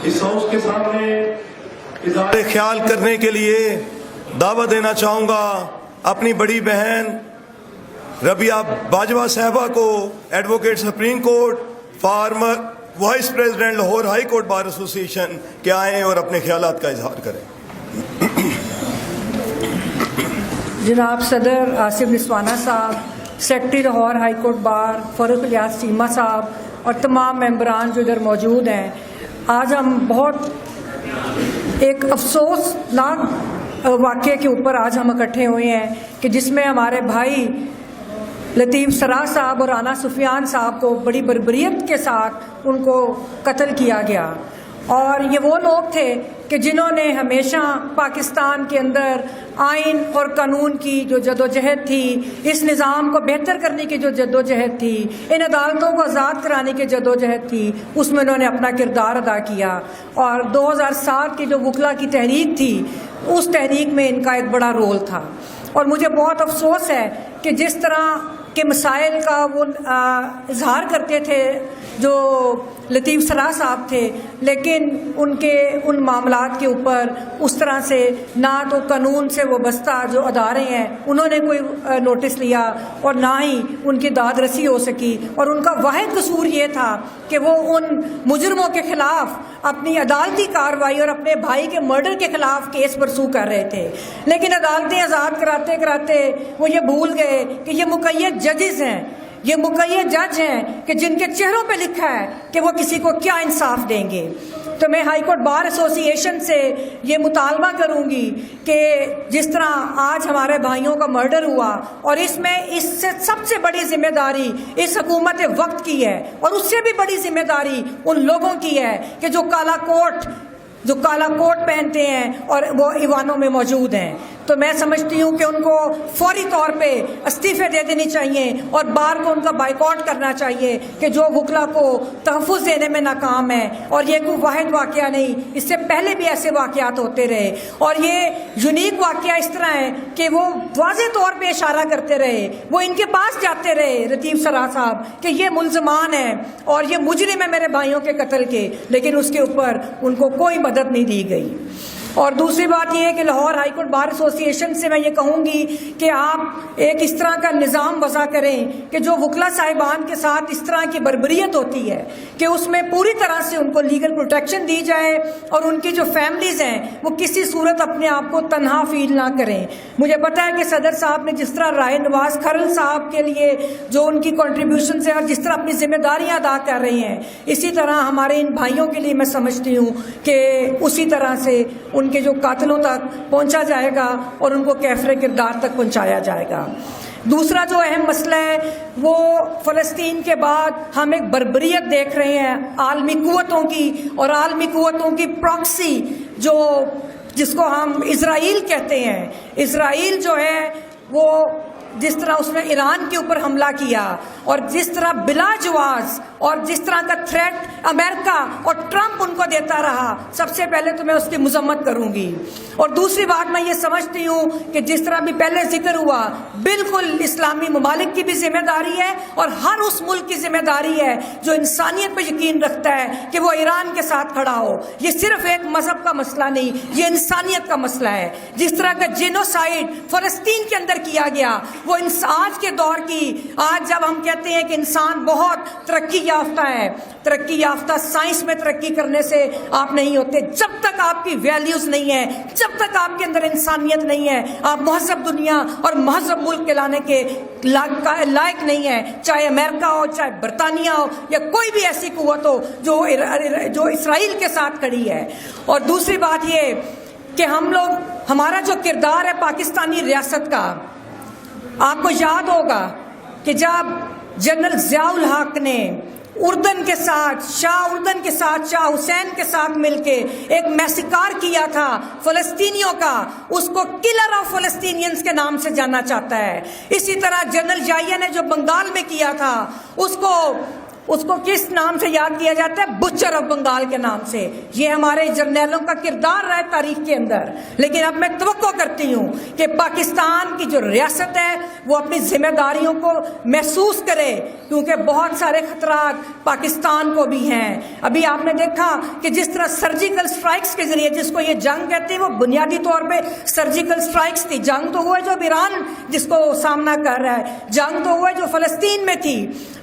اس house کے سامنے اظہار خیال کرنے کے لیے دعوت دینا چاہوں گا اپنی بڑی بہن ربیہ باجوہ صاحبہ کو، advocate supreme court, former vice president Lahore high court bar association کے آئیں اور اپنے خیالات کا اظہار کریں۔ جناب صدر آصف نسوانہ صاحب، secretary Lahore high court bar Farooq Ilyas Cheema صاحب اور تمام ممبران جو ادھر موجود ہیں، آج ہم بہت ایک افسوسناک واقعے کے اوپر آج ہم اکٹھے ہوئے ہیں کہ جس میں ہمارے بھائی لطیف سراہ صاحب اور رانا سفیان صاحب کو بڑی بربریت کے ساتھ ان کو قتل کیا گیا۔ اور یہ وہ لوگ تھے کہ جنہوں نے ہمیشہ پاکستان کے اندر آئین اور قانون کی جو جدوجہد تھی، اس نظام کو بہتر کرنے کی جو جدوجہد تھی، ان عدالتوں کو آزاد کرانے کی جدوجہد تھی، اس میں انہوں نے اپنا کردار ادا کیا۔ اور 2007 کی جو وکلا کی تحریک تھی، اس تحریک میں ان کا ایک بڑا رول تھا۔ اور مجھے بہت افسوس ہے کہ جس طرح کے مسائل کا وہ اظہار کرتے تھے جو لطیف سراہ صاحب تھے، لیکن ان معاملات کے اوپر اس طرح سے نہ تو قانون سے وابستہ جو ادارے ہیں انہوں نے کوئی نوٹس لیا اور نہ ہی ان کی داد رسی ہو سکی، اور ان کا واحد قصور یہ تھا کہ وہ ان مجرموں کے خلاف اپنی عدالتی کارروائی اور اپنے بھائی کے مرڈر کے خلاف کیس پرسو کر رہے تھے، لیکن عدالتیں آزاد کراتے کراتے وہ یہ بھول گئے کہ یہ مقید ججز ہیں، یہ مقید جج ہیں کہ جن کے چہروں پہ لکھا ہے کہ وہ کسی کو کیا انصاف دیں گے۔ تو میں ہائی کورٹ بار ایسوسی ایشن سے یہ مطالبہ کروں گی کہ جس طرح آج ہمارے بھائیوں کا مرڈر ہوا، اور اس میں اس سے سب سے بڑی ذمہ داری اس حکومت وقت کی ہے، اور اس سے بھی بڑی ذمہ داری ان لوگوں کی ہے کہ جو کالا کوٹ پہنتے ہیں اور وہ ایوانوں میں موجود ہیں۔ تو میں سمجھتی ہوں کہ ان کو فوری طور پہ استعفے دے دینی چاہیے اور بار کو ان کا بائیکاٹ کرنا چاہیے کہ جو وکلا کو تحفظ دینے میں ناکام ہے۔ اور یہ کوئی واحد واقعہ نہیں، اس سے پہلے بھی ایسے واقعات ہوتے رہے، اور یہ یونیک واقعہ اس طرح ہے کہ وہ واضح طور پہ اشارہ کرتے رہے، وہ ان کے پاس جاتے رہے لطیف سراہ صاحب کہ یہ ملزمان ہیں اور یہ مجرم ہے میرے بھائیوں کے قتل کے، لیکن اس کے اوپر ان کو کوئی مدد نہیں دی گئی۔ اور دوسری بات یہ ہے کہ لاہور ہائی کورٹ بار ایسوسی ایشن سے میں یہ کہوں گی کہ آپ ایک اس طرح کا نظام وضع کریں کہ جو وکلا صاحبان کے ساتھ اس طرح کی بربریت ہوتی ہے کہ اس میں پوری طرح سے ان کو لیگل پروٹیکشن دی جائے، اور ان کی جو فیملیز ہیں وہ کسی صورت اپنے آپ کو تنہا فیل نہ کریں۔ مجھے پتا ہے کہ صدر صاحب نے جس طرح رائے نواز کھرل صاحب کے لیے جو ان کی کنٹریبیوشن ہے اور جس طرح اپنی ذمہ داریاں ادا کر رہے ہیں، اسی طرح ہمارے ان بھائیوں کے لیے میں سمجھتی ہوں کہ اسی طرح سے ان کے جو قاتلوں تک پہنچا جائے گا اور ان کو کیفر کردار تک پہنچایا جائے گا۔ دوسرا جو اہم مسئلہ ہے وہ فلسطین کے بعد ہم ایک بربریت دیکھ رہے ہیں عالمی قوتوں کی، اور عالمی قوتوں کی پراکسی جس کو ہم اسرائیل کہتے ہیں۔ اسرائیل جو ہے وہ جس طرح اس نے ایران کے اوپر حملہ کیا، اور جس طرح بلا جواز اور جس طرح کا تھریٹ امریکہ اور ٹرمپ ان کو دیتا رہا، سب سے پہلے تو میں اس کی مذمت کروں گی۔ اور دوسری بات میں یہ سمجھتی ہوں کہ جس طرح بھی پہلے ذکر ہوا، بالکل اسلامی ممالک کی بھی ذمہ داری ہے اور ہر اس ملک کی ذمہ داری ہے جو انسانیت پہ یقین رکھتا ہے کہ وہ ایران کے ساتھ کھڑا ہو۔ یہ صرف ایک مذہب کا مسئلہ نہیں، یہ انسانیت کا مسئلہ ہے۔ جس طرح کا جینوسائیڈ فلسطین کے اندر کیا گیا، وہ آج کے دور کی، آج جب ہم کہتے ہیں کہ انسان بہت ترقی یافتہ ہے، ترقی یافتہ سائنس میں ترقی کرنے سے آپ نہیں ہوتے۔ جب تک آپ کی ویلیوز نہیں ہے، جب تک آپ کے اندر انسانیت نہیں ہے، آپ مہذب دنیا اور مہذب ملک کے لانے کے لائق نہیں ہے، چاہے امریکہ ہو، چاہے برطانیہ ہو، یا کوئی بھی ایسی قوت ہو جو اسرائیل کے ساتھ کھڑی ہے۔ اور دوسری بات یہ کہ ہمارا جو کردار ہے پاکستانی ریاست کا، آپ کو یاد ہوگا کہ جب جنرل ضیاء الحق نے اردن کے ساتھ شاہ حسین کے ساتھ مل کے ایک میسیکار کیا تھا فلسطینیوں کا، اس کو کلر آف فلسطینینز کے نام سے جانا چاہتا ہے۔ اسی طرح جنرل جائیہ نے جو بنگال میں کیا تھا، اس کو اس کو کس نام سے یاد کیا جاتا ہے؟ بچر آف بنگال کے نام سے. یہ ہمارے جرنیلوں کا کردار رہا ہے تاریخ کے اندر. لیکن اب میں توقع کرتی ہوں کہ پاکستان کی جو ریاست ہے وہ اپنی ذمہ داریوں کو محسوس کرے, کیونکہ بہت سارے خطرات پاکستان کو بھی ہیں. ابھی آپ نے دیکھا کہ جس طرح سرجیکل سٹرائکس کے ذریعے, جس کو یہ جنگ کہتے ہیں, وہ بنیادی طور پہ سرجیکل سٹرائکس تھی. جنگ تو ہوا جو ایران جس کو سامنا کر رہا ہے, جنگ تو ہوا جو فلسطین میں تھی.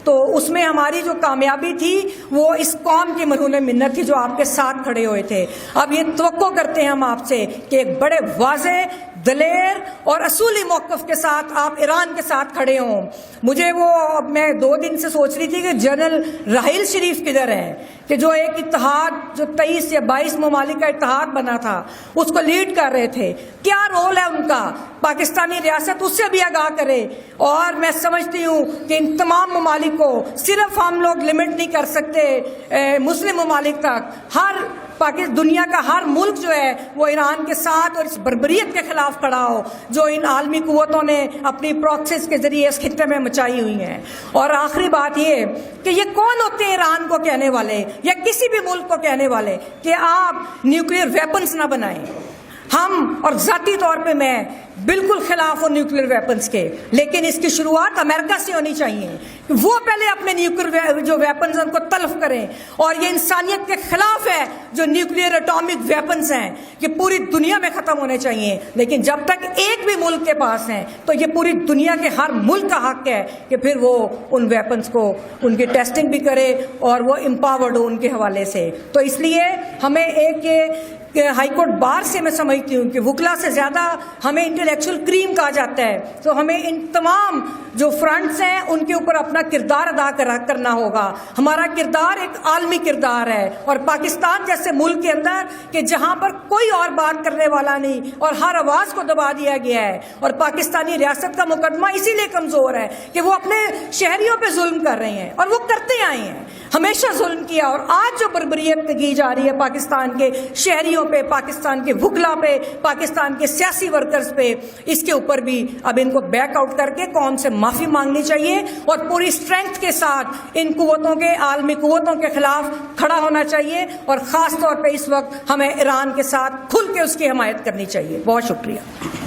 تو اس میں ہماری جو کامیابی تھی وہ اس قوم کی مرہون منت تھی جو آپ کے ساتھ کھڑے ہوئے تھے. اب یہ توقع کرتے ہیں ہم آپ سے کہ ایک بڑے واضح, دلیر اور اصولی موقف کے ساتھ آپ ایران کے ساتھ کھڑے ہوں. مجھے میں 2 دن سے سوچ رہی تھی کہ جنرل راحیل شریف کدھر ہے, کہ جو ایک اتحاد جو 23 یا 22 ممالک کا اتحاد بنا تھا اس کو لیڈ کر رہے تھے. کیا رول ہے ان کا؟ پاکستانی ریاست اس سے بھی آگاہ کرے. اور میں سمجھتی ہوں کہ ان تمام ممالک کو صرف ہم لوگ لمٹ نہیں کر سکتے مسلم ممالک تک. ہر دنیا کا ہر ملک جو ہے وہ ایران کے ساتھ اور اس بربریت کے خلاف کھڑا ہو جو ان عالمی قوتوں نے اپنی پراکسیز کے ذریعے اس خطے میں مچائی ہوئی ہیں. اور آخری بات یہ کہ یہ کون ہوتے ہیں ایران کو کہنے والے یا کسی بھی ملک کو کہنے والے کہ آپ نیوکلیئر ویپنز نہ بنائیں. ہم اور ذاتی طور پہ میں بالکل خلاف ہوں نیوکلیئر ویپنز کے, لیکن اس کی شروعات امریکہ سے ہونی چاہیے. وہ پہلے اپنے نیوکلیئر جو ویپنز ہیں ان کو تلف کریں. اور یہ انسانیت کے خلاف ہے جو نیوکلیئر اٹامک ویپنز ہیں, یہ پوری دنیا میں ختم ہونے چاہیے. لیکن جب تک ایک بھی ملک کے پاس ہیں تو یہ پوری دنیا کے ہر ملک کا حق ہے کہ پھر وہ ان ویپنز کو ان کی ٹیسٹنگ بھی کرے اور وہ امپاورڈ ہو ان کے حوالے سے. تو اس لیے ہمیں ایک کہ ہائی کورٹ بار سے میں سمجھتی ہوں کہ وکلا سے زیادہ ہمیں انٹلیکچوئل کریم کہا جاتا ہے. تو ہمیں ان تمام جو فرنٹس ہیں ان کے اوپر اپنا کردار ادا کرنا ہوگا. ہمارا کردار ایک عالمی کردار ہے, اور پاکستان جیسے ملک کے اندر کہ جہاں پر کوئی اور بات کرنے والا نہیں اور ہر آواز کو دبا دیا گیا ہے. اور پاکستانی ریاست کا مقدمہ اسی لیے کمزور ہے کہ وہ اپنے شہریوں پہ ظلم کر رہے ہیں, اور وہ کرتے آئے ہیں, ہمیشہ ظلم کیا. اور آج جو بربریت کی جا رہی ہے پاکستان کے شہریوں پہ, پاکستان کے وکلا پہ, پاکستان کے سیاسی ورکرز پہ, اس کے اوپر بھی اب ان کو بیک آؤٹ کر کے قوم سے معافی مانگنی چاہیے اور پوری اسٹرینتھ کے ساتھ ان قوتوں کے, عالمی قوتوں کے خلاف کھڑا ہونا چاہیے. اور خاص طور پہ اس وقت ہمیں ایران کے ساتھ کھل کے اس کی حمایت کرنی چاہیے. بہت شکریہ.